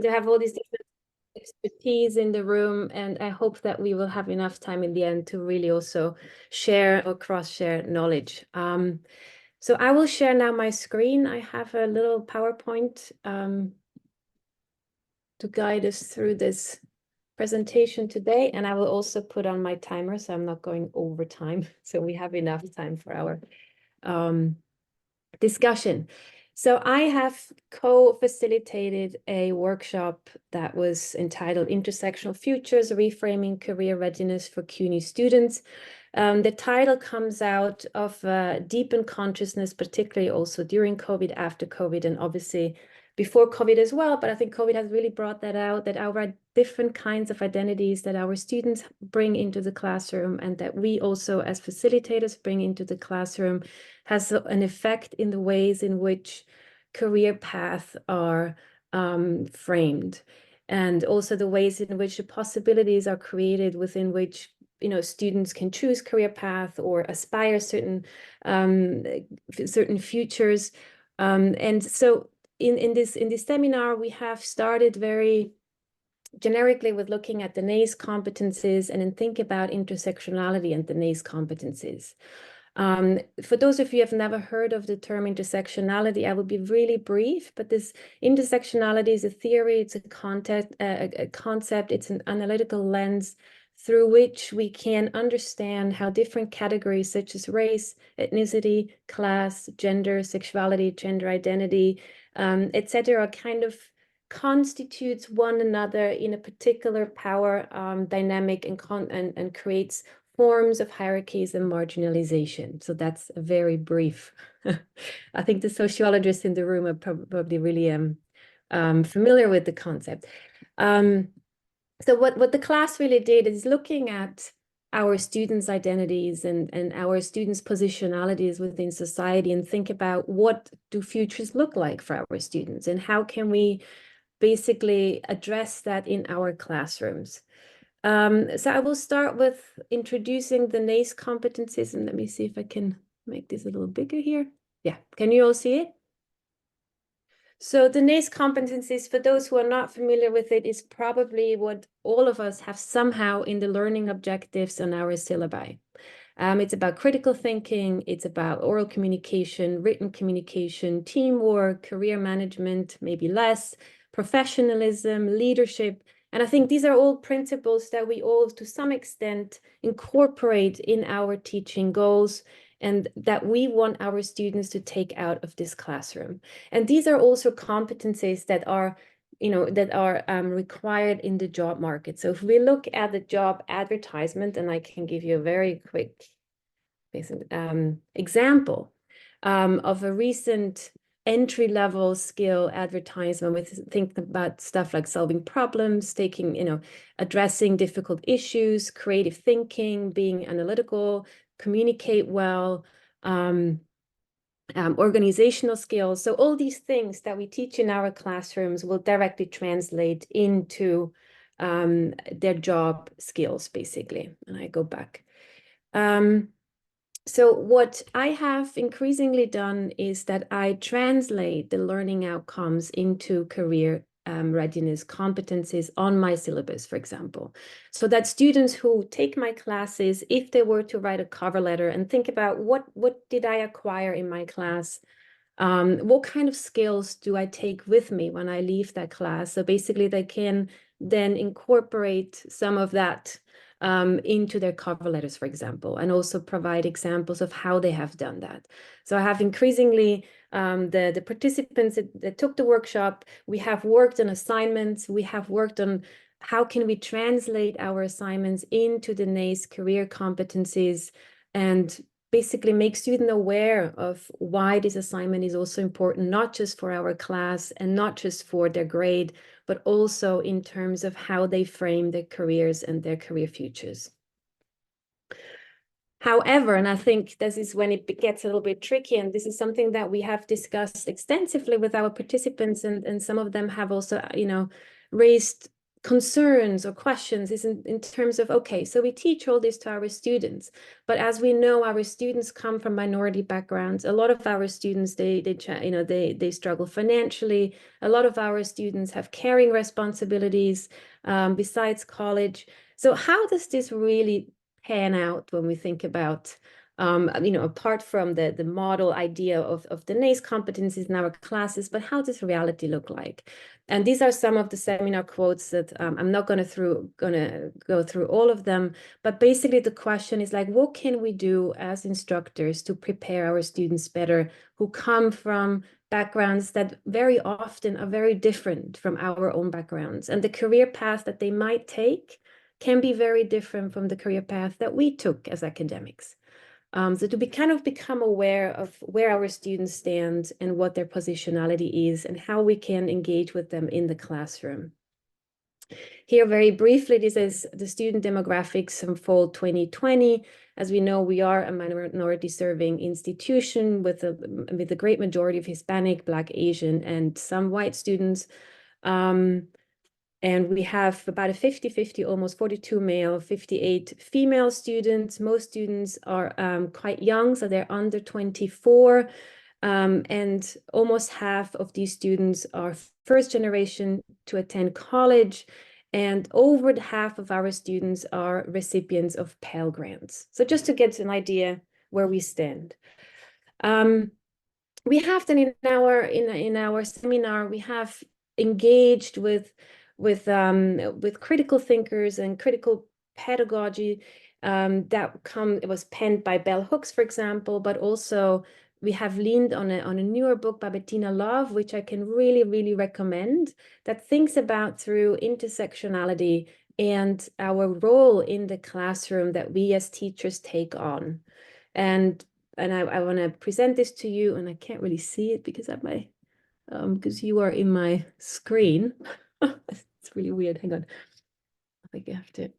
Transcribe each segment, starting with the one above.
to have all these different expertise in the room, and I hope that we will have enough time in the end to really also share or cross-share knowledge. So I will share now my screen. I have a little PowerPoint to guide us through this presentation today, and I will also put on my timer so I'm not going over time, so we have enough time for our discussion. So I have co-facilitated a workshop that was entitled Intersectional Futures, Reframing Career Readiness for CUNY Students. The title comes out of deepened consciousness, particularly also during COVID, after COVID, and obviously before COVID as well. But I think COVID has really brought that out, that our different kinds of identities that our students bring into the classroom and that we also as facilitators bring into the classroom has an effect in the ways in which career paths are framed, and also the ways in which the possibilities are created within which students can choose career path or aspire certain futures. And so in this seminar, we have started very generically with looking at the NACE competencies and then think about intersectionality and the NACE competencies. For those of you who have never heard of the term intersectionality, I will be really brief, but this intersectionality is a theory, it's a concept, it's an analytical lens through which we can understand how different categories such as race, ethnicity, class, gender, sexuality, gender identity, etc., kind of constitutes one another in a particular power dynamic and creates forms of hierarchies and marginalization. So that's a very brief. I think the sociologists in the room are probably really familiar with the concept. So what the class really did is looking at our students' identities and our students' positionalities within society and think about what do futures look like for our students and how can we basically address that in our classrooms. So I will start with introducing the NACE competencies, and let me see if I can make this a little bigger here. Yeah, can you all see it? So the NACE competencies, for those who are not familiar with it, is probably what all of us have somehow in the learning objectives on our syllabi. It's about critical thinking, it's about oral communication, written communication, teamwork, career management, maybe less, professionalism, leadership. And I think these are all principles that we all, to some extent, incorporate in our teaching goals and that we want our students to take out of this classroom. And these are also competencies that are required in the job market. So if we look at the job advertisement, and I can give you a very quick example of a recent entry-level skill advertisement with think about stuff like solving problems, addressing difficult issues, creative thinking, being analytical, communicate well, organizational skills. So all these things that we teach in our classrooms will directly translate into their job skills, basically. And I go back. So what I have increasingly done is that I translate the learning outcomes into career readiness competencies on my syllabus, for example, so that students who take my classes, if they were to write a cover letter and think about what did I acquire in my class, what kind of skills do I take with me when I leave that class? So basically they can then incorporate some of that into their cover letters, for example, and also provide examples of how they have done that. So I have increasingly the participants that took the workshop, we have worked on assignments, we have worked on how can we translate our assignments into the NACE career competencies and basically make students aware of why this assignment is also important, not just for our class and not just for their grade, but also in terms of how they frame their careers and their career futures. However, and I think this is when it gets a little bit tricky, and this is something that we have discussed extensively with our participants, and some of them have also, raised concerns or questions is in terms of, okay, so we teach all this to our students, but as we know, our students come from minority backgrounds. A lot of our students, they struggle financially. A lot of our students have caring responsibilities besides college. So how does this really pan out when we think about apart from the model idea of the NACE competencies in our classes, but how does reality look like? And these are some of the seminar quotes that I'm not gonna go through all of them, but basically the question is like, what can we do as instructors to prepare our students better who come from backgrounds that very often are very different from our own backgrounds, and the career path that they might take can be very different from the career path that we took as academics. So to become aware of where our students stand and what their positionality is and how we can engage with them in the classroom. Here, very briefly, this is the student demographics from fall 2020. As we know, we are a minority serving institution with a great majority of Hispanic, Black, Asian, and some white students. And we have about a 50-50, almost 42 male, 58 female students. Most students are quite young, so they're under 24. And almost half of these students are first generation to attend college. And over half of our students are recipients of Pell Grants. So just to get an idea where we stand. We have then in our seminar, we have engaged with critical thinkers and critical pedagogy it was penned by Bell Hooks, for example, but also we have leaned on a newer book by Bettina Love, which I can really, really recommend, that thinks about through intersectionality and our role in the classroom that we as teachers take on. And I want to present this to you, and I can't really see it because of my because you are in my screen. It's really weird. Hang on. I think I have to.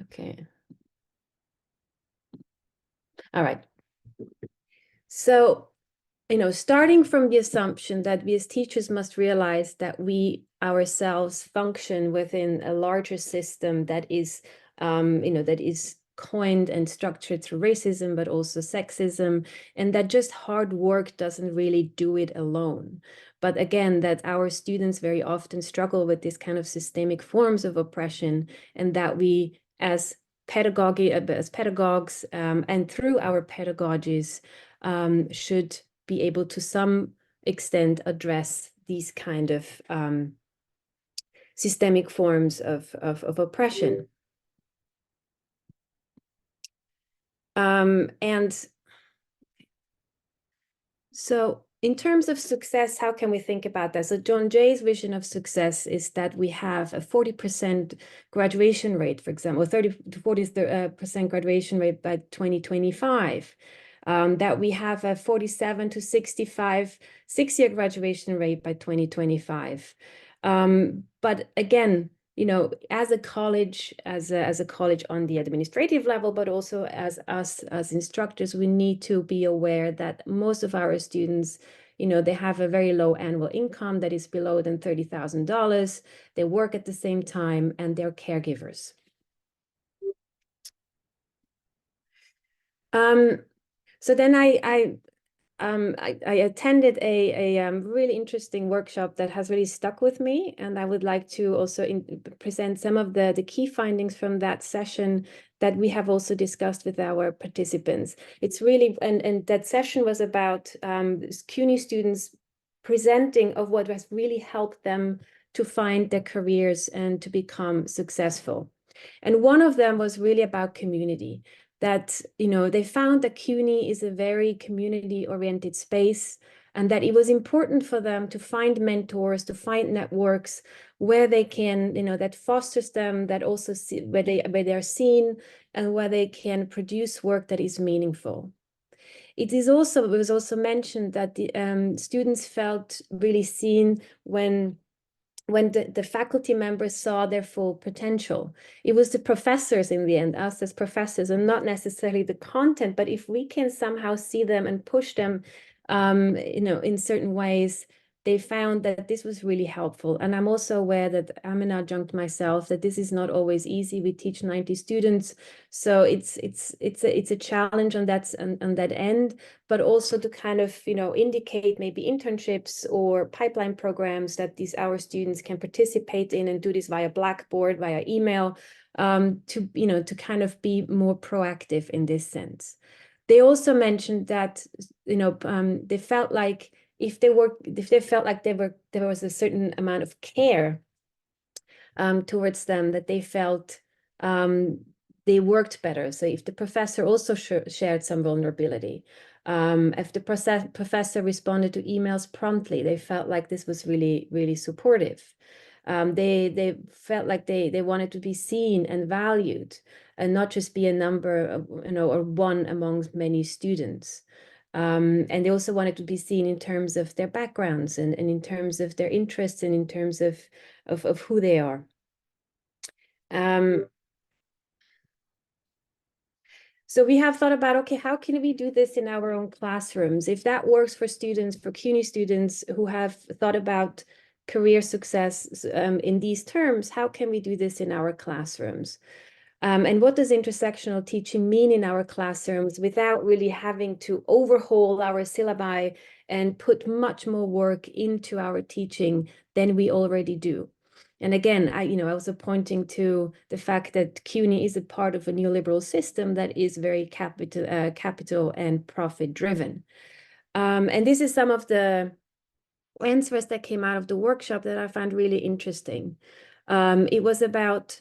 Okay. All right. So, starting from the assumption that we as teachers must realize that we ourselves function within a larger system that is, that is coined and structured through racism, but also sexism, and that just hard work doesn't really do it alone. But again, that our students very often struggle with this kind of systemic forms of oppression, and that we as pedagogues, and through our pedagogies, should be able to some extent address these kind of systemic forms of oppression. And so in terms of success, how can we think about that? So John Jay's vision of success is that we have a 40% graduation rate, for example, or 30 to 40% graduation rate by 2025. That we have a 47 to 65 six-year graduation rate by 2025. But again, as a college on the administrative level, but also as us as instructors, we need to be aware that most of our students, they have a very low annual income that is below than $30,000. They work at the same time, and they're caregivers. So then I attended a really interesting workshop that has really stuck with me, and I would like to also present some of the key findings from that session that we have also discussed with our participants. It's really, and that session was about CUNY students presenting of what has really helped them to find their careers and to become successful. And one of them was really about community. That, they found that CUNY is a very community-oriented space, and that it was important for them to find mentors, to find networks where they can, that fosters them, that also where they are seen, and where they can produce work that is meaningful. It was also mentioned that the students felt really seen when the faculty members saw their full potential. It was the professors in the end, us as professors, and not necessarily the content, but if we can somehow see them and push them in certain ways, they found that this was really helpful. And I'm also aware that I'm an adjunct myself, that this is not always easy. We teach 90 students, so it's a challenge on that end, but also to kind of indicate maybe internships or pipeline programs that our students can participate in, and do this via Blackboard, via email, to kind of be more proactive in this sense. They also mentioned that they felt like if they felt like there was a certain amount of care towards them, that they felt they worked better. So if the professor also shared some vulnerability, if the professor responded to emails promptly, they felt like this was really, really supportive. They felt like they wanted to be seen and valued, and not just be a number, or one amongst many students. And they also wanted to be seen in terms of their backgrounds, and in terms of their interests, and in terms of who they are. So we have thought about, okay, how can we do this in our own classrooms? If that works for students, for CUNY students who have thought about career success in these terms, how can we do this in our classrooms? And what does intersectional teaching mean in our classrooms without really having to overhaul our syllabi and put much more work into our teaching than we already do? And again, I was pointing to the fact that CUNY is a part of a neoliberal system that is very capital and profit driven. And this is some of the answers that came out of the workshop that I found really interesting. It was about,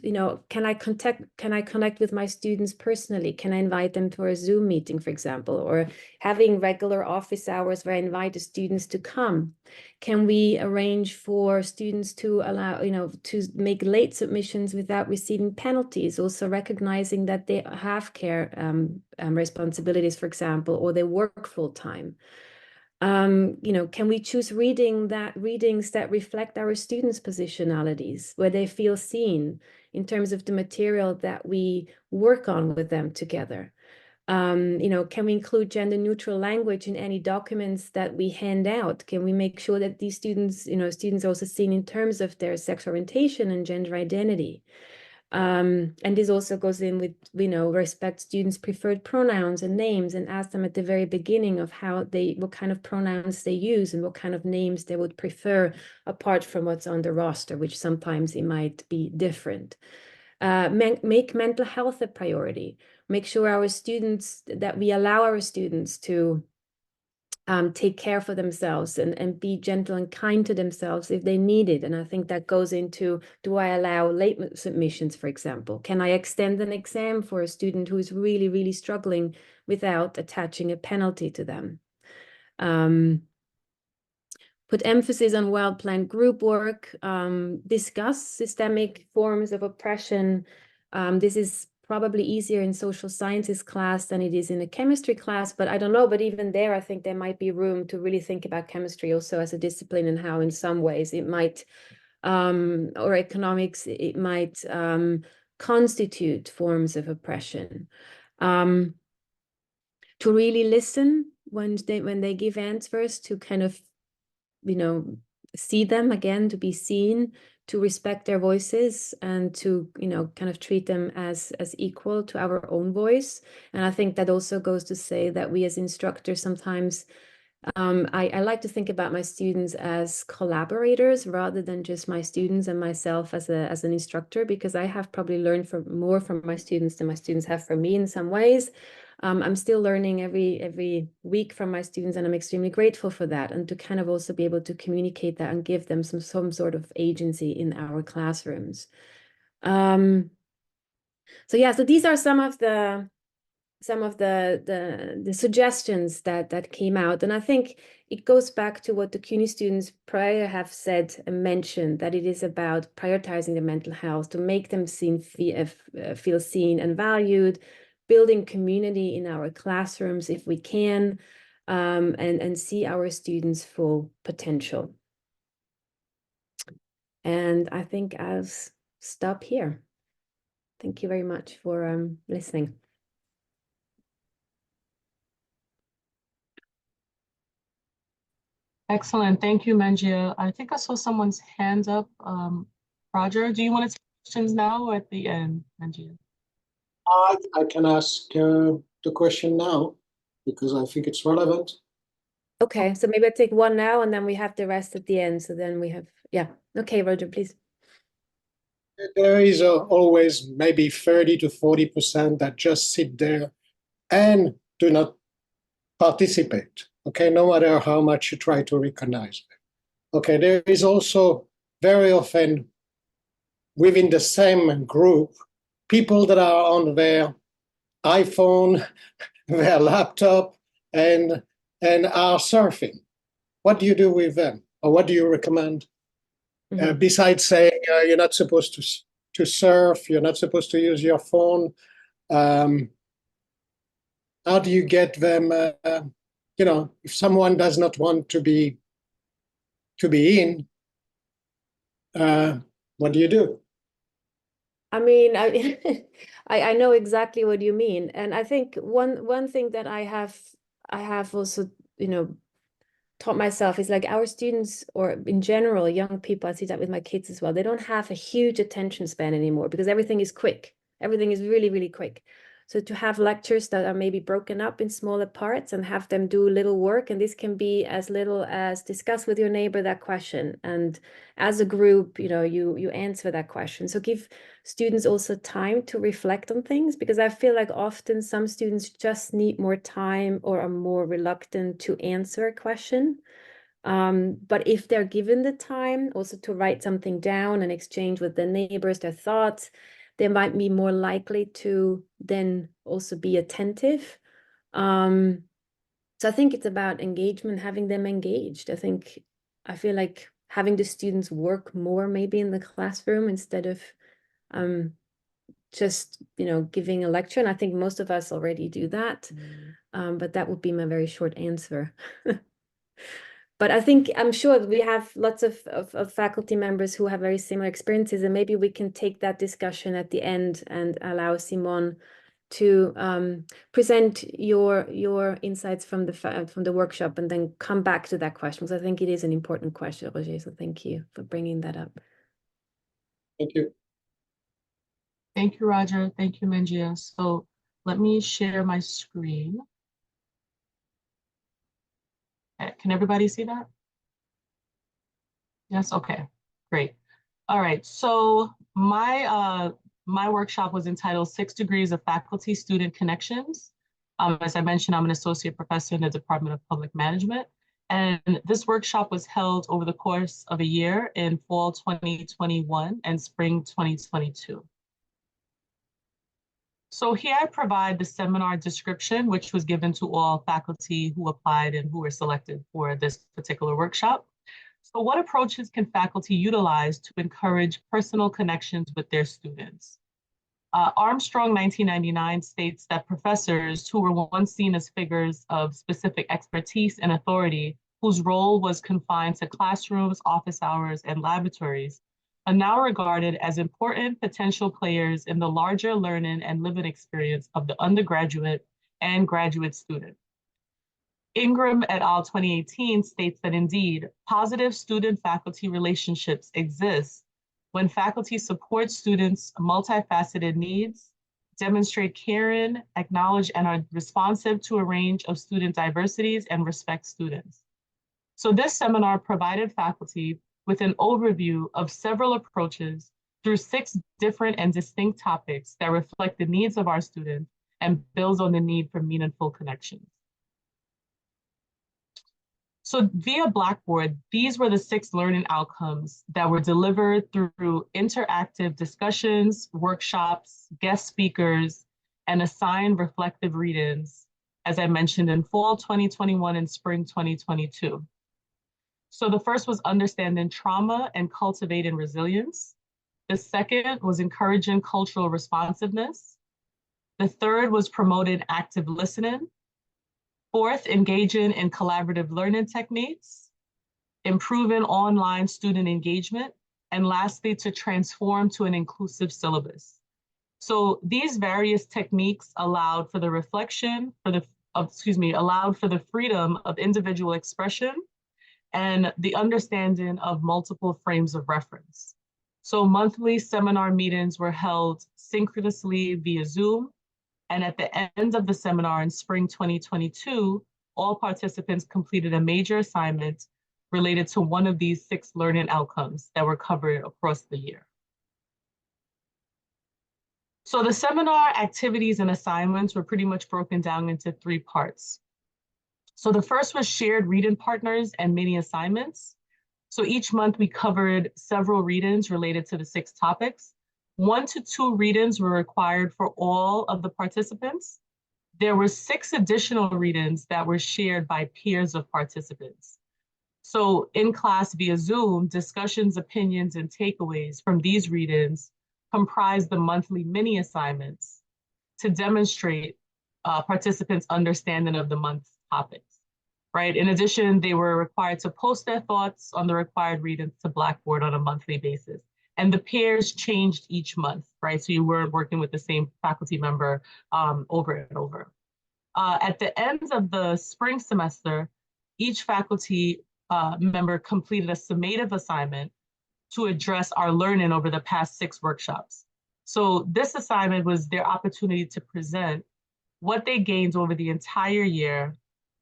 can I connect with my students personally? Can I invite them to a Zoom meeting, for example, or having regular office hours where I invite the students to come? Can we arrange for students to allow, to make late submissions without receiving penalties? Also recognizing that they have care responsibilities, for example, or they work full time. Can we choose readings that reflect our students' positionalities, where they feel seen in terms of the material that we work on with them together? Can we include gender neutral language in any documents that we hand out? Can we make sure that these students are also seen in terms of their sex orientation and gender identity? And this also goes in with, respect students' preferred pronouns and names, and ask them at the very beginning of what kind of pronouns they use and what kind of names they would prefer, apart from what's on the roster, which sometimes it might be different. Make mental health a priority. Make sure that we allow our students to take care for themselves and be gentle and kind to themselves if they need it. And I think that goes into, do I allow late submissions, for example? Can I extend an exam for a student who is really, really struggling without attaching a penalty to them? Put emphasis on well-planned group work, discuss systemic forms of oppression. This is probably easier in social sciences class than it is in a chemistry class, but I don't know. But even there, I think there might be room to really think about chemistry also as a discipline, and how in some ways it might, or economics, it might constitute forms of oppression. To really listen when they give answers, to kind of, see them again, to be seen, to respect their voices, and to, kind of treat them as equal to our own voice. And I think that also goes to say that we as instructors sometimes, I like to think about my students as collaborators rather than just my students and myself as an instructor, because I have probably learned more from my students than my students have from me in some ways. I'm still learning every week from my students, and I'm extremely grateful for that, and to kind of also be able to communicate that and give them some sort of agency in our classrooms. So yeah, so these are some of the suggestions that came out. And I think it goes back to what the CUNY students prior have said and mentioned, that it is about prioritizing their mental health, to make them feel seen and valued, building community in our classrooms if we can, and see our students' full potential. And I think I'll stop here. Thank you very much for listening. Excellent. Thank you, Mengia. I think I saw someone's hand up. Roger, do you want to take questions now or at the end, Mengia? I can ask the question now because I think it's relevant. Okay, so maybe I take one now and then we have the rest at the end. So then we have, yeah. Okay, Roger, please. There is always maybe 30 to 40% that just sit there and do not participate, okay, no matter how much you try to recognize them. Okay, there is also very often within the same group, people that are on their iPhone, their laptop, and are surfing. What do you do with them? Or what do you recommend? Besides saying you're not supposed to surf, you're not supposed to use your phone, how do you get them, if someone does not want to be in, what do you do? I mean, I know exactly what you mean. And I think one thing that I have also, taught myself is like our students, or in general, young people, I see that with my kids as well, they don't have a huge attention span anymore because everything is quick. Everything is really, really quick. So to have lectures that are maybe broken up in smaller parts and have them do little work, and this can be as little as discuss with your neighbor that question. And as a group, you answer that question. So give students also time to reflect on things, because I feel like often some students just need more time or are more reluctant to answer a question. But if they're given the time also to write something down and exchange with their neighbors, their thoughts, they might be more likely to then also be attentive. So I think it's about engagement, having them engaged. I feel like having the students work more maybe in the classroom instead of just, giving a lecture. And I think most of us already do that. But that would be my very short answer. But I'm sure we have lots of faculty members who have very similar experiences, and maybe we can take that discussion at the end and allow Simone to present your insights from the workshop, and then come back to that question, because I think it is an important question, Roger. So thank you for bringing that up. Thank you. Thank you, Roger. Thank you, Mengia. So let me share my screen. Can everybody see that? Yes, okay, great. All right, so my workshop was entitled 6 Degrees of Faculty-Student Connections. As I mentioned, I'm an associate professor in the Department of Public Management. And this workshop was held over the course of a year in fall 2021 and spring 2022. So here I provide the seminar description, which was given to all faculty who applied and who were selected for this particular workshop. So what approaches can faculty utilize to encourage personal connections with their students? Armstrong 1999 states that professors who were once seen as figures of specific expertise and authority, whose role was confined to classrooms, office hours, and laboratories, are now regarded as important potential players in the larger learning and living experience of the undergraduate and graduate student. Ingram et al. 2018 states that indeed, positive student-faculty relationships exist when faculty support students' multifaceted needs, demonstrate caring, acknowledge, and are responsive to a range of student diversities, and respect students. So this seminar provided faculty with an overview of several approaches through 6 different and distinct topics that reflect the needs of our students and builds on the need for meaningful connections. So via Blackboard, these were the 6 learning outcomes that were delivered through interactive discussions, workshops, guest speakers, and assigned reflective readings, as I mentioned, in fall 2021 and spring 2022. So the first was understanding trauma and cultivating resilience. The second was encouraging cultural responsiveness. The third was promoting active listening. Fourth, engaging in collaborative learning techniques, improving online student engagement, and lastly, to transform to an inclusive syllabus. So these various techniques allowed for the reflection, allowed for the freedom of individual expression and the understanding of multiple frames of reference. So monthly seminar meetings were held synchronously via Zoom, and at the end of the seminar in spring 2022, all participants completed a major assignment related to one of these 6 learning outcomes that were covered across the year. So the seminar activities and assignments were pretty much broken down into 3 parts. So the first was shared reading partners and mini assignments. So each month we covered several readings related to the 6 topics. 1 to 2 readings were required for all of the participants. There were 6 additional readings that were shared by peers of participants. So in class via Zoom, discussions, opinions, and takeaways from these readings comprise the monthly mini assignments to demonstrate participants' understanding of the month's topics, right? In addition, they were required to post their thoughts on the required readings to Blackboard on a monthly basis. And the pairs changed each month, right? So you weren't working with the same faculty member over and over. At the end of the spring semester, each faculty member completed a summative assignment to address our learning over the past 6 workshops. So this assignment was their opportunity to present what they gained over the entire year,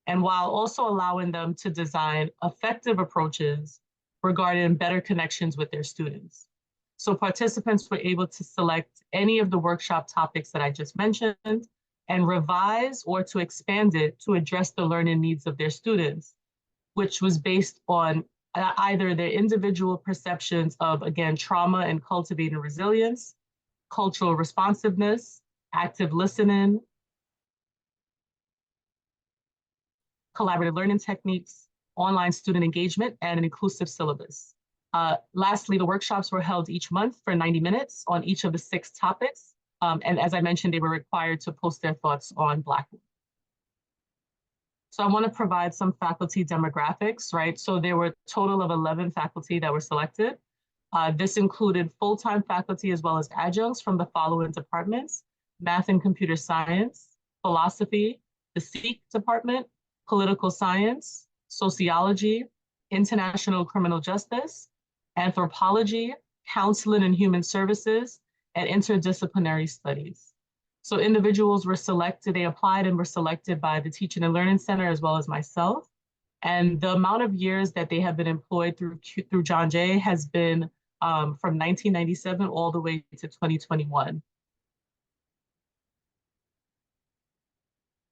and while also allowing them to design effective approaches regarding better connections with their students. So participants were able to select any of the workshop topics that I just mentioned and revise or to expand it to address the learning needs of their students, which was based on either their individual perceptions of, again, trauma and cultivating resilience, cultural responsiveness, active listening, collaborative learning techniques, online student engagement, and an inclusive syllabus. Lastly, the workshops were held each month for 90 minutes on each of the 6 topics. And as I mentioned, they were required to post their thoughts on Blackboard. So I want to provide some faculty demographics, right? So there were a total of 11 faculty that were selected. This included full-time faculty as well as adjuncts from the following departments: math and computer science, philosophy, the SEEK department, political science, sociology, international criminal justice, anthropology, counseling and human services, and interdisciplinary studies. So individuals were selected, they applied and were selected by the Teaching and Learning Center as well as myself. And the amount of years that they have been employed through John Jay has been from 1997 all the way to 2021.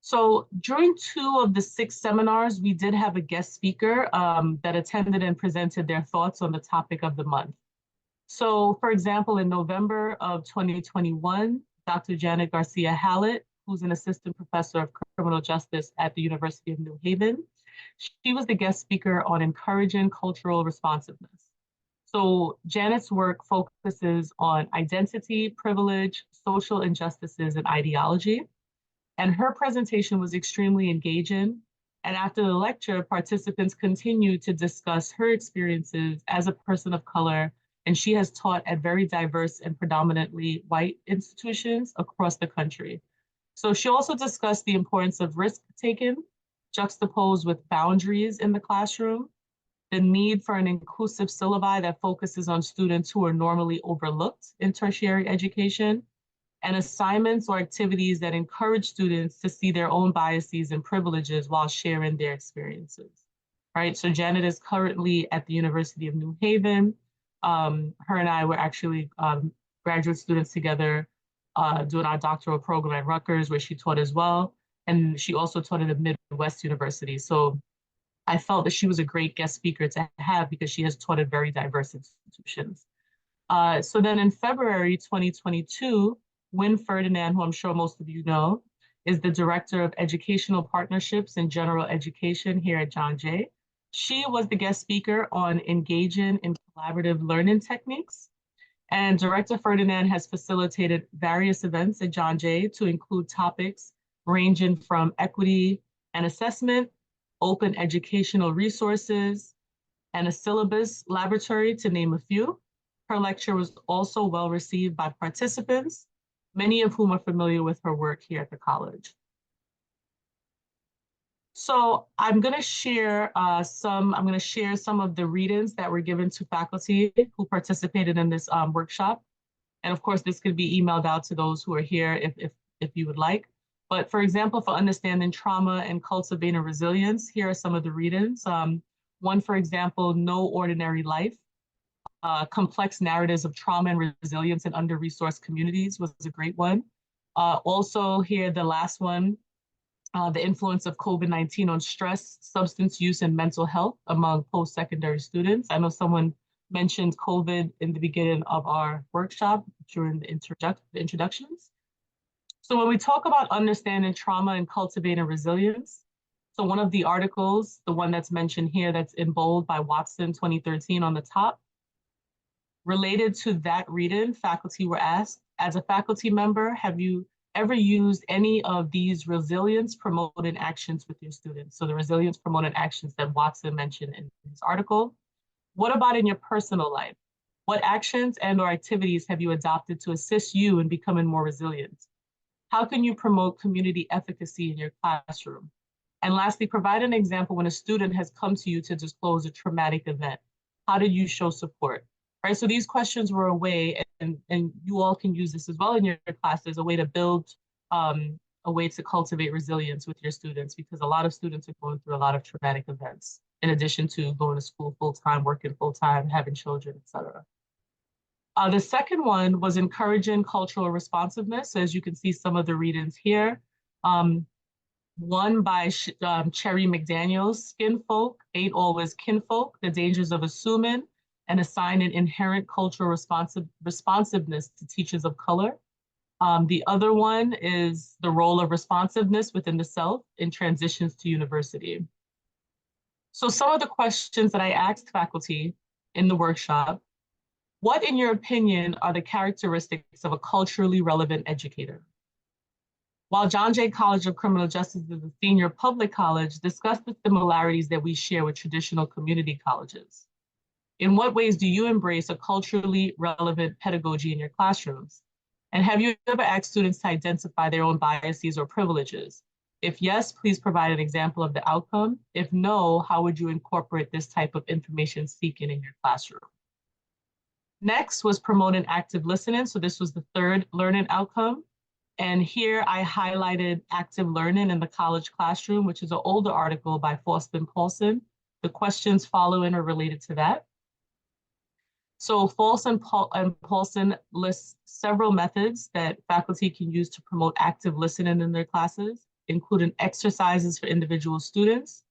So during 2 of the 6 seminars, we did have a guest speaker that attended and presented their thoughts on the topic of the month. So for example, in November of 2021, Dr. Janet Garcia Hallett, who's an assistant professor of criminal justice at the University of New Haven, she was the guest speaker on encouraging cultural responsiveness. So Janet's work focuses on identity, privilege, social injustices, and ideology. And her presentation was extremely engaging. And after the lecture, participants continued to discuss her experiences as a person of color, and she has taught at very diverse and predominantly white institutions across the country. So she also discussed the importance of risk-taking, juxtaposed with boundaries in the classroom, the need for an inclusive syllabi that focuses on students who are normally overlooked in tertiary education, and assignments or activities that encourage students to see their own biases and privileges while sharing their experiences, right? So Janet is currently at the University of New Haven. Her and I were actually graduate students together doing our doctoral program at Rutgers, where she taught as well. And she also taught at a Midwest university. So I felt that she was a great guest speaker to have because she has taught at very diverse institutions. So then in February 2022, Wynn Ferdinand, who I'm sure most of you know, is the Director of Educational Partnerships and General Education here at John Jay. She was the guest speaker on engaging in collaborative learning techniques. And Director Ferdinand has facilitated various events at John Jay to include topics ranging from equity and assessment, open educational resources, and a syllabus laboratory, to name a few. Her lecture was also well received by participants, many of whom are familiar with her work here at the college. So I'm going to share some of the readings that were given to faculty who participated in this workshop. And of course, this could be emailed out to those who are here if you would like. But for example, for understanding trauma and cultivating resilience, here are some of the readings. One, for example, No Ordinary Life, Complex Narratives of Trauma and Resilience in Under-Resourced Communities was a great one. Also here, the last one, The Influence of COVID-19 on Stress, Substance Use, and Mental Health among post-secondary students. I know someone mentioned COVID in the beginning of our workshop during the introductions. So when we talk about understanding trauma and cultivating resilience, so one of the articles, the one that's mentioned here, that's in bold by Watson 2013 on the top, related to that reading, faculty were asked, as a faculty member, have you ever used any of these resilience promoting actions with your students? So the resilience promoting actions that Watson mentioned in his article. What about in your personal life? What actions and or activities have you adopted to assist you in becoming more resilient? How can you promote community efficacy in your classroom? And lastly, provide an example when a student has come to you to disclose a traumatic event. How did you show support? Right, so these questions were a way, and you all can use this as well in your classes, a way to build, a way to cultivate resilience with your students, because a lot of students are going through a lot of traumatic events, in addition to going to school full-time, working full-time, having children, et cetera. The second one was encouraging cultural responsiveness. So as you can see some of the readings here. One by Cherry McDaniels, Skinfolk, Ain't Always Kinfolk, The Dangers of Assuming and Assigning Inherent Cultural Responsiveness to Teachers of Color. The other one is The Role of Responsiveness Within the Self in Transitions to University. So some of the questions that I asked faculty in the workshop: what, in your opinion, are the characteristics of a culturally relevant educator? While John Jay College of Criminal Justice is a senior public college, discuss the similarities that we share with traditional community colleges. In what ways do you embrace a culturally relevant pedagogy in your classrooms? And have you ever asked students to identify their own biases or privileges? If yes, please provide an example of the outcome. If no, how would you incorporate this type of information seeking in your classroom? Next was promoting active listening. So this was the third learning outcome. And here I highlighted active learning in the college classroom, which is an older article by Faust and Paulson. The questions following are related to that. So Faust and Paulson lists several methods that faculty can use to promote active listening in their classes, including exercises for individual students,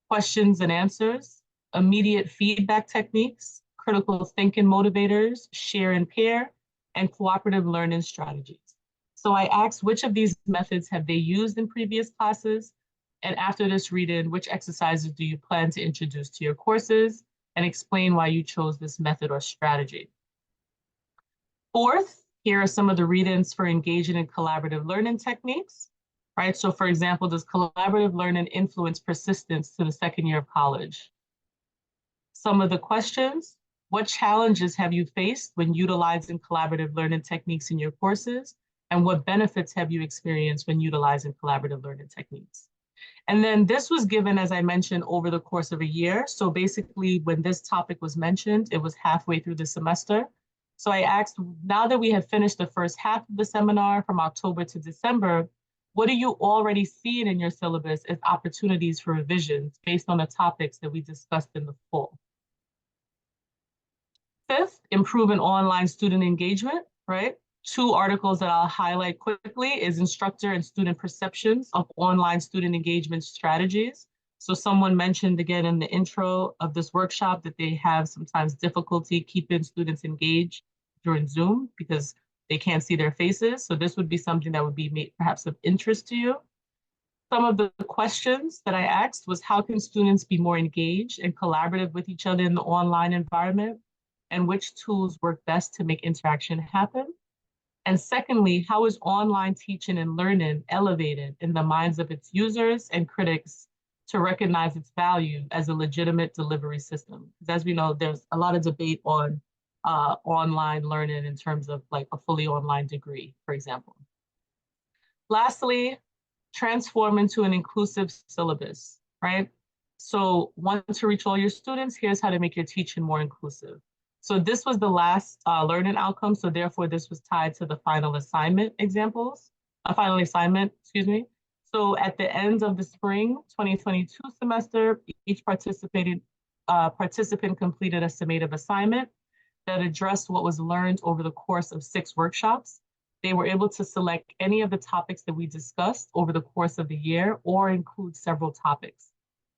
questions and answers, immediate feedback techniques, critical thinking motivators, share and pair, and cooperative learning strategies. So I asked which of these methods have they used in previous classes, and after this reading, which exercises do you plan to introduce to your courses, and explain why you chose this method or strategy. Fourth, here are some of the readings for engaging in collaborative learning techniques, right? So for example, does collaborative learning influence persistence to the second year of college? Some of the questions: what challenges have you faced when utilizing collaborative learning techniques in your courses? And what benefits have you experienced when utilizing collaborative learning techniques? And then this was given, as I mentioned, over the course of a year. So basically, when this topic was mentioned, it was halfway through the semester. So I asked, now that we have finished the first half of the seminar from October to December, what are you already seeing in your syllabus as opportunities for revisions based on the topics that we discussed in the fall? Fifth, improving online student engagement, right? Two articles that I'll highlight quickly is Instructor and Student Perceptions of Online Student Engagement Strategies. So someone mentioned again in the intro of this workshop that they have sometimes difficulty keeping students engaged during Zoom because they can't see their faces. So this would be something that would be perhaps of interest to you. Some of the questions that I asked was, how can students be more engaged and collaborative with each other in the online environment? And which tools work best to make interaction happen? And secondly, how is online teaching and learning elevated in the minds of its users and critics to recognize its value as a legitimate delivery system? Because as we know, there's a lot of debate on online learning in terms of like a fully online degree, for example. Lastly, transform into an inclusive syllabus. right? So want to reach all your students, here's how to make your teaching more inclusive. So this was the last learning outcome. So therefore this was tied to the final assignment examples, final assignment, excuse me. So at the end of the spring 2022 semester, each participant completed a summative assignment that addressed what was learned over the course of 6 workshops. They were able to select any of the topics that we discussed over the course of the year or include several topics.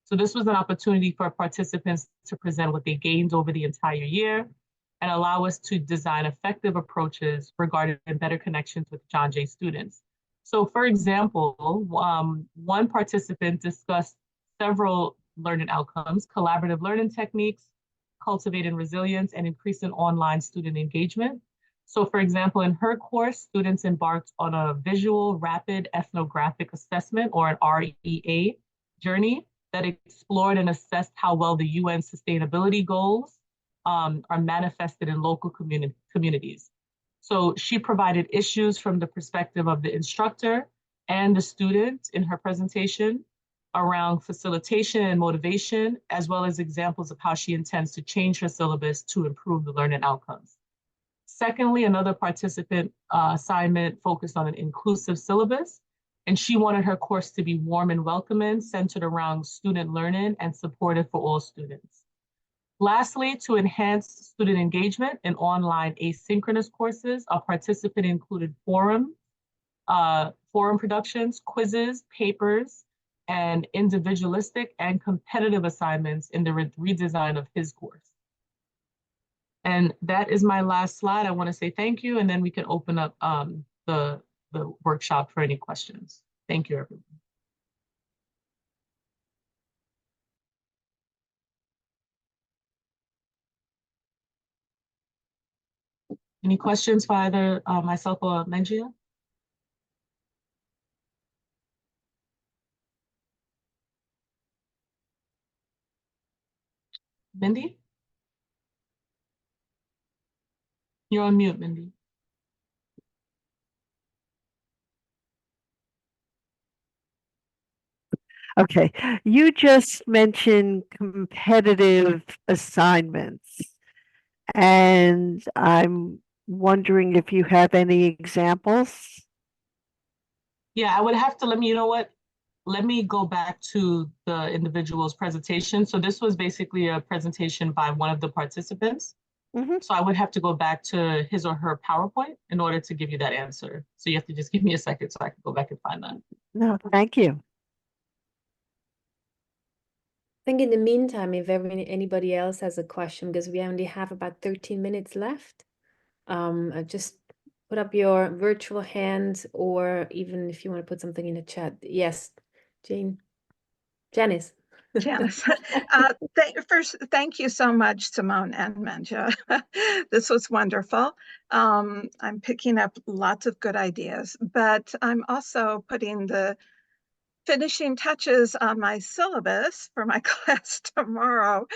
So this was an opportunity for participants to present what they gained over the entire year and allow us to design effective approaches regarding better connections with John Jay students. So for example, one participant discussed several learning outcomes, collaborative learning techniques, cultivating resilience, and increasing online student engagement. So for example, in her course, students embarked on a visual rapid ethnographic assessment, or an REA journey, that explored and assessed how well the UN sustainability goals are manifested in local communities. So she provided issues from the perspective of the instructor and the student in her presentation around facilitation and motivation, as well as examples of how she intends to change her syllabus to improve the learning outcomes. Secondly, another participant assignment focused on an inclusive syllabus, and she wanted her course to be warm and welcoming, centered around student learning and supportive for all students. Lastly, to enhance student engagement in online asynchronous courses, a participant included forum productions, quizzes, papers, and individualistic and competitive assignments in the redesign of his course. And that is my last slide. I want to say thank you, and then we can open up the workshop for any questions. Thank you, everyone. Any questions for either myself or Mengia? Mindy? You're on mute, Mindy. Okay, you just mentioned competitive assignments, and I'm wondering if you have any examples. Yeah, I would have to, you know what? Let me go back to the individual's presentation. So this was basically a presentation by one of the participants. Mm-hmm. So I would have to go back to his or her PowerPoint in order to give you that answer. So you have to just give me a second so I can go back and find that. No, thank you. I think in the meantime, if anybody else has a question, because we only have about 13 minutes left, just put up your virtual hand, or even if you want to put something in the chat. Yes, Janice. Janice, first, thank you so much, Simone and Mengia. This was wonderful. I'm picking up lots of good ideas, but I'm also putting the finishing touches on my syllabus for my class tomorrow.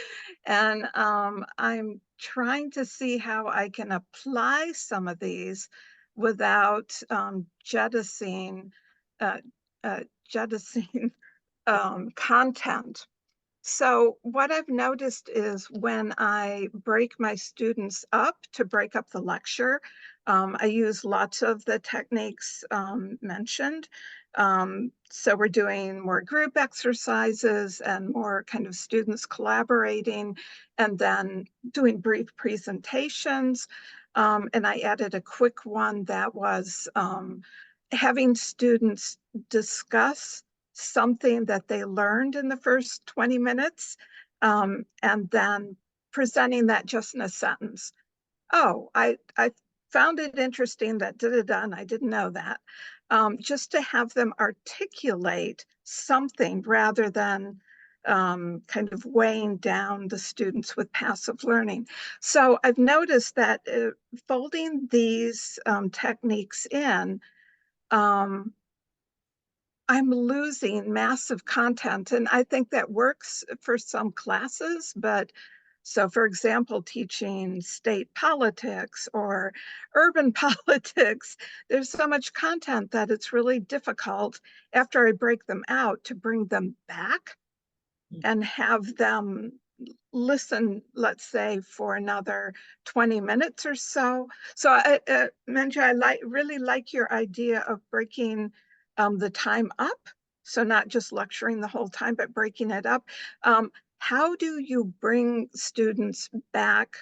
And I'm trying to see how I can apply some of these without jettisoning content. So what I've noticed is when I break my students up to break up the lecture, I use lots of the techniques mentioned. So we're doing more group exercises and more kind of students collaborating, and then doing brief presentations. And I added a quick one that was having students discuss something that they learned in the first 20 minutes, and then presenting that just in a sentence. Oh, I found it interesting that da-da-da, and I didn't know that. Just to have them articulate something rather than kind of weighing down the students with passive learning. So I've noticed that folding these techniques in, I'm losing massive content, and I think that works for some classes, but so for example, teaching state politics or urban politics, there's so much content that it's really difficult after I break them out to bring them back and have them listen, let's say, for another 20 minutes or so. So, Mengia, I really like your idea of breaking the time up. So not just lecturing the whole time, but breaking it up. How do you bring students back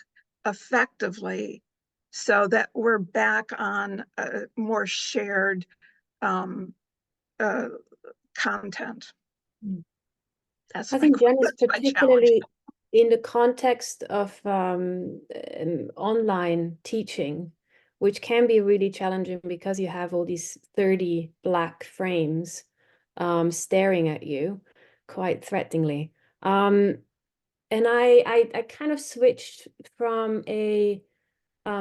effectively so that we're back on a more shared content? I think Janice, that's my challenge. particularly in the context of online teaching, which can be really challenging because you have all these 30 black frames staring at you quite threateningly. And I kind of switched from a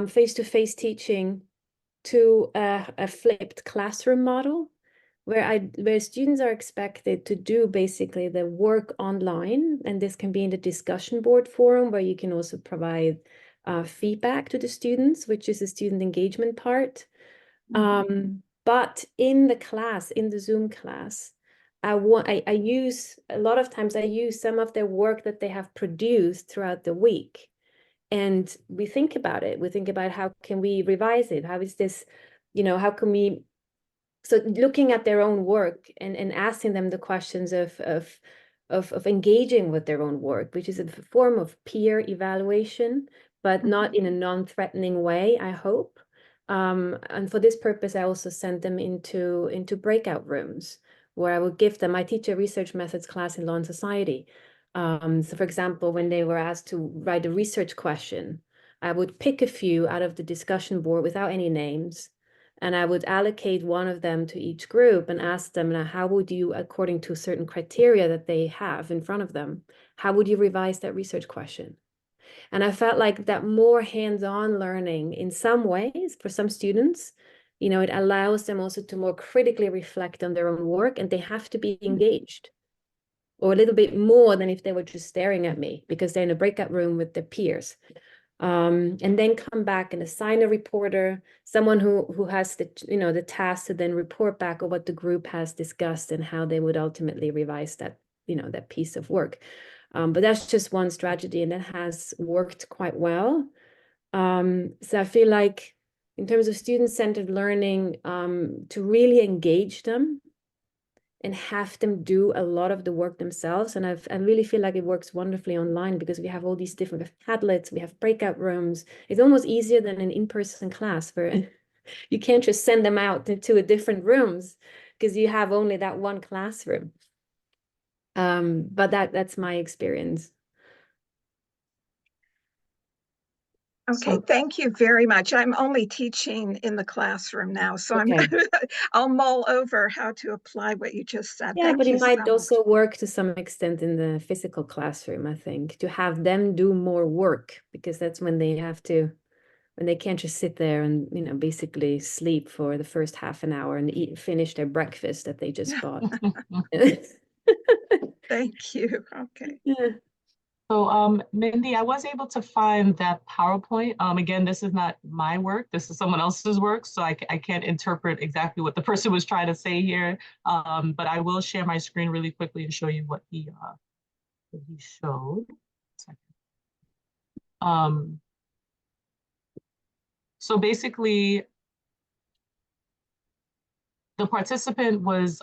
face-to-face teaching to a flipped classroom model, where students are expected to do basically the work online, and this can be in the discussion board forum, where you can also provide feedback to the students, which is the student engagement part. But in the class, in the Zoom class, I use, a lot of times I use some of their work that they have produced throughout the week. And we think about it. We think about how can we revise it? How is this, how can we, so looking at their own work and asking them the questions of engaging with their own work, which is a form of peer evaluation, but not in a non-threatening way, I hope. And for this purpose, I also sent them into breakout rooms where I would give them, I teach a research methods class in Law and Society. So for example, when they were asked to write a research question, I would pick a few out of the discussion board without any names, and I would allocate one of them to each group and ask them, now, how would you, according to certain criteria that they have in front of them, how would you revise that research question? And I felt like that more hands-on learning in some ways for some students, it allows them also to more critically reflect on their own work, and they have to be engaged, or a little bit more than if they were just staring at me because they're in a breakout room with their peers. And then come back and assign a reporter, someone who has the task to then report back on what the group has discussed and how they would ultimately revise that, that piece of work. But that's just one strategy, and that has worked quite well. So I feel like in terms of student-centered learning, to really engage them and have them do a lot of the work themselves. And I really feel like it works wonderfully online because we have all these different Padlets, we have breakout rooms. It's almost easier than an in-person class where you can't just send them out to different rooms because you have only that one classroom. But that's my experience. Okay, thank you very much. I'm only teaching in the classroom now, so okay. I'll mull over how to apply what you just said. Yeah, but it might also work to some extent in the physical classroom, I think, to have them do more work, because that's when they have to, when they can't just sit there and, basically sleep for the first half an hour and finish their breakfast that they just bought. Thank you. Okay. Yeah. So, Mindy, I was able to find that PowerPoint. Again, this is not my work. This is someone else's work, so I can't interpret exactly what the person was trying to say here. But I will share my screen really quickly and show you what he showed. So basically, the participant was,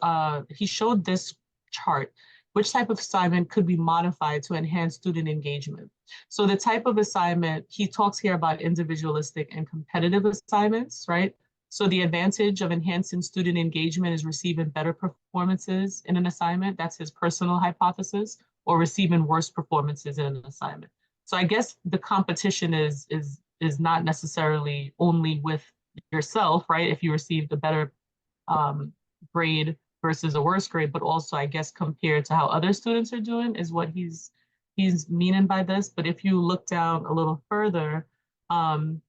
he showed this chart. Which type of assignment could be modified to enhance student engagement? So the type of assignment, he talks here about individualistic and competitive assignments, right? So the advantage of enhancing student engagement is receiving better performances in an assignment. That's his personal hypothesis, or receiving worse performances in an assignment. So I guess the competition is not necessarily only with yourself, right? If you received a better grade versus a worse grade, but also, I guess, compared to how other students are doing is what he's meaning by this. But if you look down a little further, I'm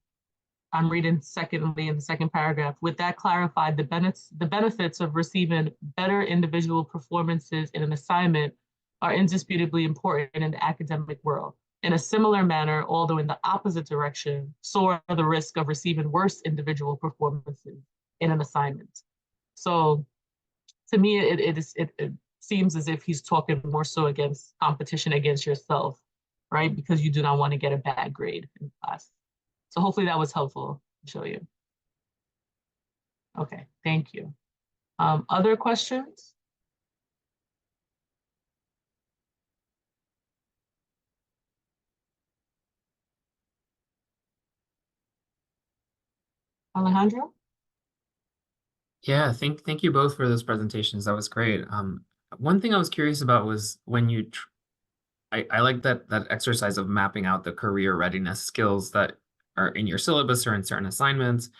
reading secondly in the second paragraph, with that clarified, the benefits of receiving better individual performances in an assignment are indisputably important in the academic world. In a similar manner, although in the opposite direction, so are the risk of receiving worse individual performances in an assignment. So to me, it seems as if he's talking more so against competition against yourself, right? Because you do not want to get a bad grade in class. So hopefully that was helpful to show you. Okay, thank you. Other questions? Alejandro? Yeah, thank you both for those presentations. That was great. One thing I was curious about was when you, I like that exercise of mapping out the career readiness skills that are in your syllabus or in certain assignments.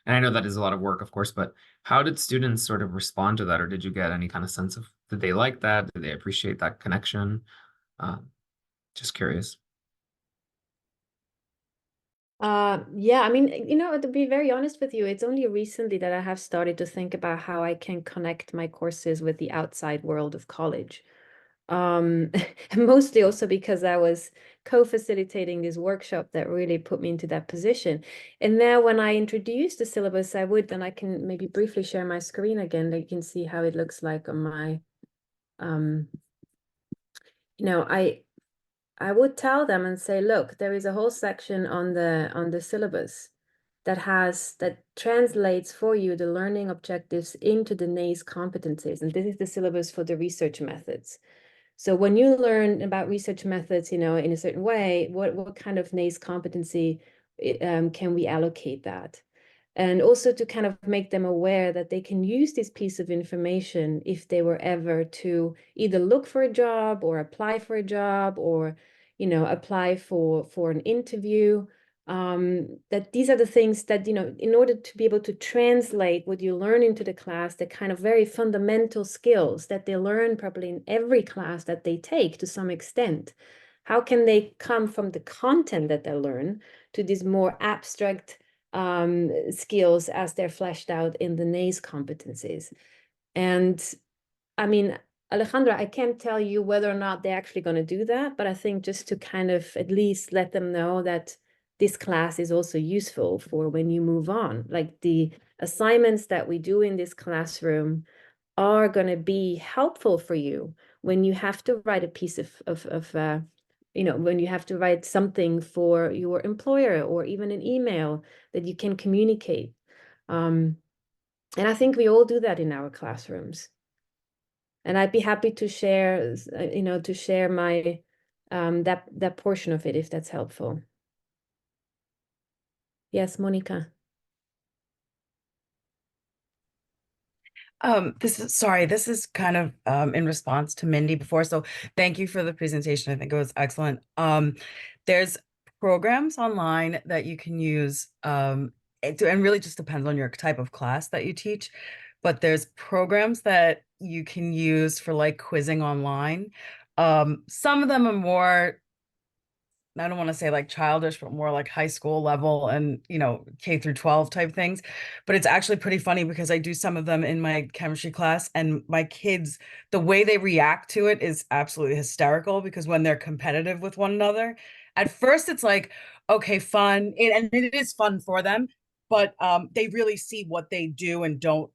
And I know that is a lot of work, of course, but how did students sort of respond to that? Or did you get any kind of sense of, did they like that? Did they appreciate that connection? Just curious. Yeah, I mean, to be very honest with you, it's only recently that I have started to think about how I can connect my courses with the outside world of college. Mostly also because I was co-facilitating this workshop that really put me into that position. And now when I introduce the syllabus, then I can maybe briefly share my screen again, that you can see how it looks like on my, I would tell them and say, look, there is a whole section on the syllabus that translates for you the learning objectives into the NACE competencies. And this is the syllabus for the research methods. So when you learn about research methods, in a certain way, what kind of NACE competency can we allocate that? And also to kind of make them aware that they can use this piece of information if they were ever to either look for a job or apply for a job or, apply for an interview. That these are the things that, in order to be able to translate what you learn into the class, the kind of very fundamental skills that they learn probably in every class that they take to some extent, how can they come from the content that they learn to these more abstract skills as they're fleshed out in the NACE competencies? And I mean, Alejandra, I can't tell you whether or not they're actually going to do that, but I think just to kind of at least let them know that this class is also useful for when you move on. Like the assignments that we do in this classroom are going to be helpful for you when you have to write a piece when you have to write something for your employer or even an email that you can communicate. And I think we all do that in our classrooms. And I'd be happy to share, my that portion of it if that's helpful. Yes, Monica. This is kind of in response to Mindy before. So thank you for the presentation. I think it was excellent. There's programs online that you can use, and really just depends on your type of class that you teach. But there's programs that you can use for like quizzing online. Some of them are more, I don't want to say like childish, but more like high school level and, K through 12 type things. But it's actually pretty funny because I do some of them in my chemistry class, and my kids, the way they react to it is absolutely hysterical, because when they're competitive with one another, at first it's like, okay, fun. And it is fun for them, but they really see what they do and don't,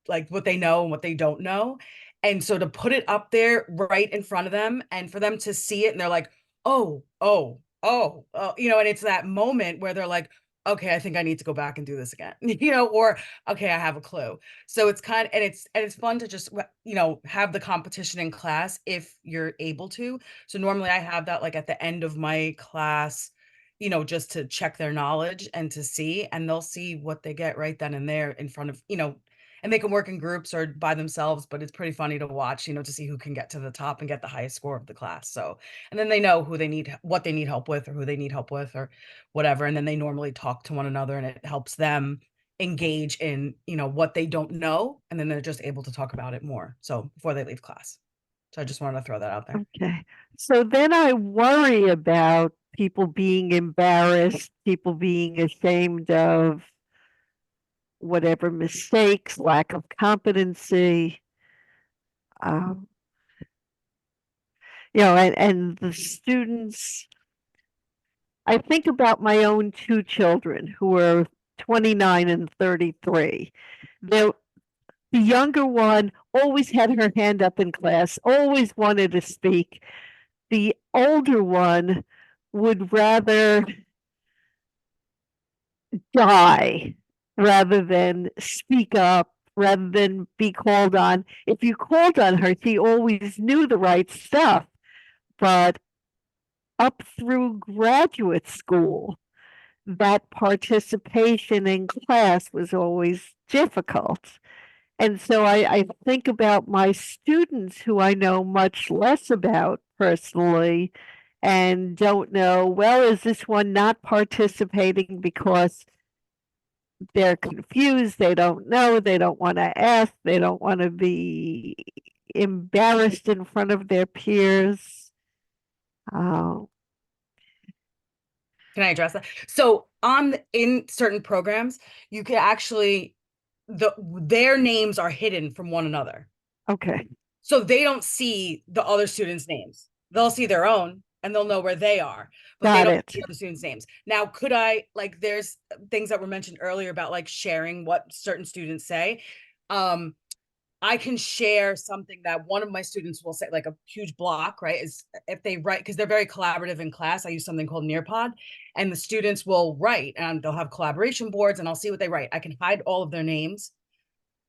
like what they know and what they don't know. And so to put it up there right in front of them and for them to see it and they're like, oh, and it's that moment where they're like, okay, I think I need to go back and do this again, or okay, I have a clue. So it's kind of, and it's fun to just, have the competition in class if you're able to. So normally I have that like at the end of my class, just to check their knowledge and to see, and they'll see what they get right then and there in front of, and they can work in groups or by themselves, but it's pretty funny to watch, to see who can get to the top and get the highest score of the class. So, and then they know what they need help with, or who they need help with, or whatever. And then they normally talk to one another, and it helps them engage in, what they don't know. And then they're just able to talk about it more. So before they leave class. So I just wanted to throw that out there. Okay. So then I worry about people being embarrassed, people being ashamed of whatever mistakes, lack of competency, and the students. I think about my own two children who are 29 and 33. The younger one always had her hand up in class, always wanted to speak. The older one would rather die rather than speak up, rather than be called on. If you called on her, she always knew the right stuff. But up through graduate school, that participation in class was always difficult. And so I think about my students who I know much less about personally and don't know, well, is this one not participating because they're confused, they don't know, they don't want to ask, they don't want to be embarrassed in front of their peers. Can I address that? So in certain programs, you can actually their names are hidden from one another. Okay. So they don't see the other students' names. They'll see their own and they'll know where they are, but they don't see the other students' names. Now, could I, like, there's things that were mentioned earlier about like sharing what certain students say. I can share something that one of my students will say, like a huge block, right? Is if they write, because they're very collaborative in class. I use something called Nearpod, and the students will write, and they'll have collaboration boards, and I'll see what they write. I can hide all of their names.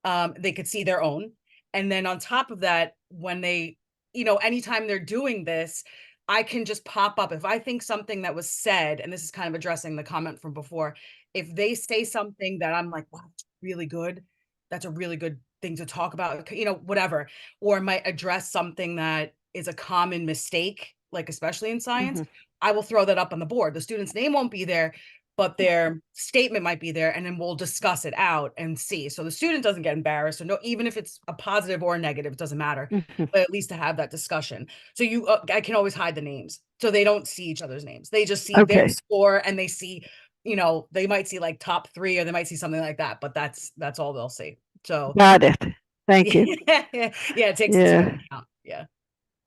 They could see their own. And then on top of that, when they, anytime they're doing this, I can just pop up. If I think something that was said, and this is kind of addressing the comment from before, if they say something that I'm like, wow, that's really good. That's a really good thing to talk about, whatever, or might address something that is a common mistake, like especially in science, I will throw that up on the board. The student's name won't be there, but their statement might be there, and then we'll discuss it out and see. So the student doesn't get embarrassed, or no, even if it's a positive or a negative, it doesn't matter, but at least to have that discussion. So I can always hide the names, so they don't see each other's names. They just see their score, and they see, they might see like top 3, or they might see something like that, but that's all they'll see. So got it. Thank you. Yeah, it takes into account. Yeah.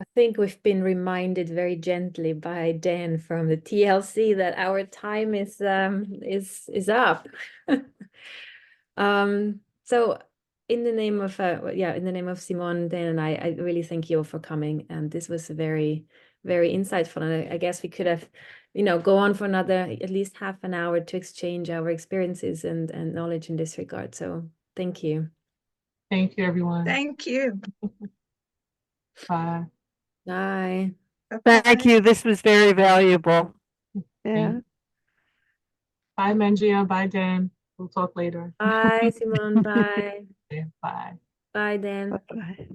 I think we've been reminded very gently by Dan from the TLC that our time is up. So in the name of in the name of Simone, Dan, and I really thank you all for coming. And this was very, very insightful. And I guess we could have, go on for another at least half an hour to exchange our experiences and knowledge in this regard. So thank you. Thank you, everyone. Thank you. Bye. Bye. Thank you. This was very valuable. Yeah. Bye, Mengia. Bye, Dan. We'll talk later. Bye, Simone. Bye. Bye. Bye, Dan. Bye-bye.